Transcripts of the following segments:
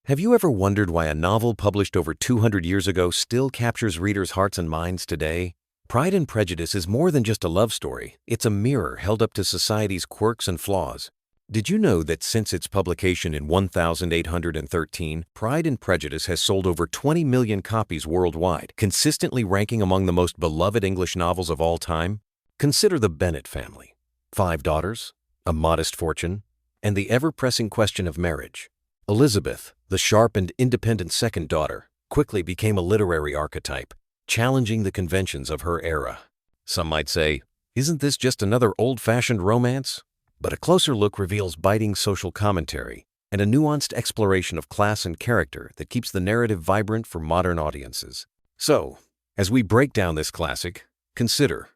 Have you ever wondered why a novel published over 200 years ago still captures readers' hearts and minds today? Pride and Prejudice is more than just a love story. It's a mirror held up to society's quirks and flaws. Did you know that since its publication in 1813, Pride and Prejudice has sold over 20 million copies worldwide, consistently ranking among the most beloved English novels of all time? Consider the Bennet family. 5 daughters, a modest fortune, and the ever-pressing question of marriage. Elizabeth, the sharp and independent second daughter, quickly became a literary archetype, challenging the conventions of her era. Some might say, isn't this just another old-fashioned romance? But a closer look reveals biting social commentary and a nuanced exploration of class and character that keeps the narrative vibrant for modern audiences. So, as we break down this classic, consider,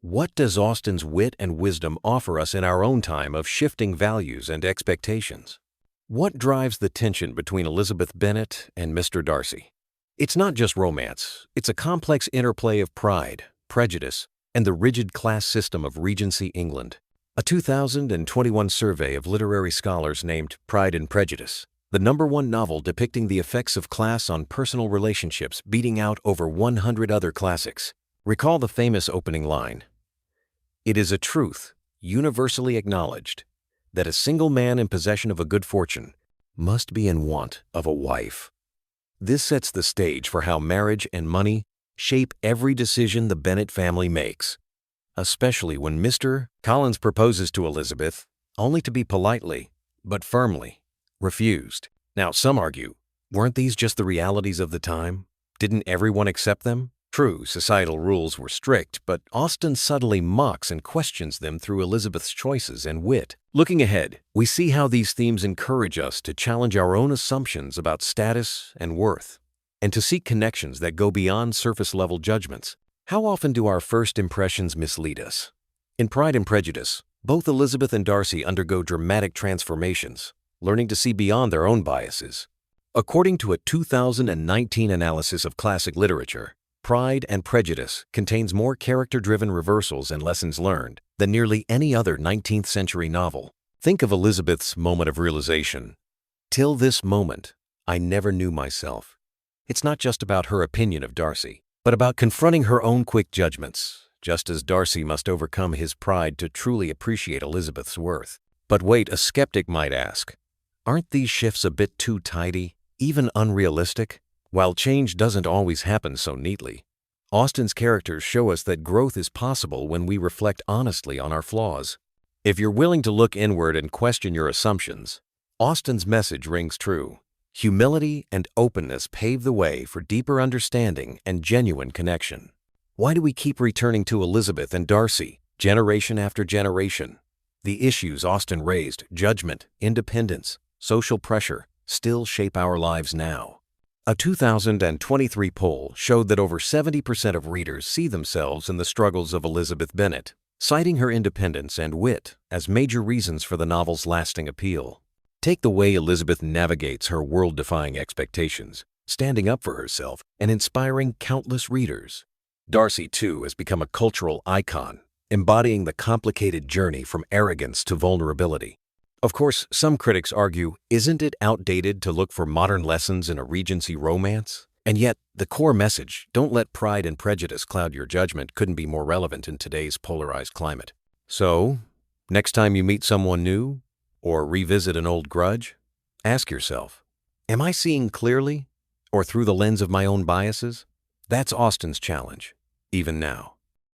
what does Austen's wit and wisdom offer us in our own time of shifting values and expectations? What drives the tension between Elizabeth Bennet and Mr. Darcy? It's not just romance, it's a complex interplay of pride, prejudice, and the rigid class system of Regency England. A 2021 survey of literary scholars named Pride and Prejudice the #1 novel depicting the effects of class on personal relationships, beating out over 100 other classics. Recall the famous opening line, "It is a truth, universally acknowledged, that a single man in possession of a good fortune must be in want of a wife." This sets the stage for how marriage and money shape every decision the Bennet family makes, especially when Mr. Collins proposes to Elizabeth, only to be politely, but firmly, refused. Now, some argue, weren't these just the realities of the time? Didn't everyone accept them? True, societal rules were strict, but Austen subtly mocks and questions them through Elizabeth's choices and wit. Looking ahead, we see how these themes encourage us to challenge our own assumptions about status and worth, and to seek connections that go beyond surface-level judgments. How often do our first impressions mislead us? In Pride and Prejudice, both Elizabeth and Darcy undergo dramatic transformations, learning to see beyond their own biases. According to a 2019 analysis of classic literature, Pride and Prejudice contains more character-driven reversals and lessons learned than nearly any other 19th century novel. Think of Elizabeth's moment of realization. "Till this moment, I never knew myself." It's not just about her opinion of Darcy, but about confronting her own quick judgments, just as Darcy must overcome his pride to truly appreciate Elizabeth's worth. But wait, a skeptic might ask, aren't these shifts a bit too tidy, even unrealistic? While change doesn't always happen so neatly, Austen's characters show us that growth is possible when we reflect honestly on our flaws. If you're willing to look inward and question your assumptions, Austen's message rings true. Humility and openness pave the way for deeper understanding and genuine connection. Why do we keep returning to Elizabeth and Darcy, generation after generation? The issues Austen raised, judgment, independence, social pressure, still shape our lives now. A 2023 poll showed that over 70% of readers see themselves in the struggles of Elizabeth Bennet, citing her independence and wit as major reasons for the novel's lasting appeal. Take the way Elizabeth navigates her world-defying expectations, standing up for herself and inspiring countless readers. Darcy, too, has become a cultural icon, embodying the complicated journey from arrogance to vulnerability. Of course, some critics argue, isn't it outdated to look for modern lessons in a Regency romance? And yet, the core message, don't let Pride and Prejudice cloud your judgment, couldn't be more relevant in today's polarized climate. So, next time you meet someone new, or revisit an old grudge, ask yourself, am I seeing clearly, or through the lens of my own biases? That's Austen's challenge, even now.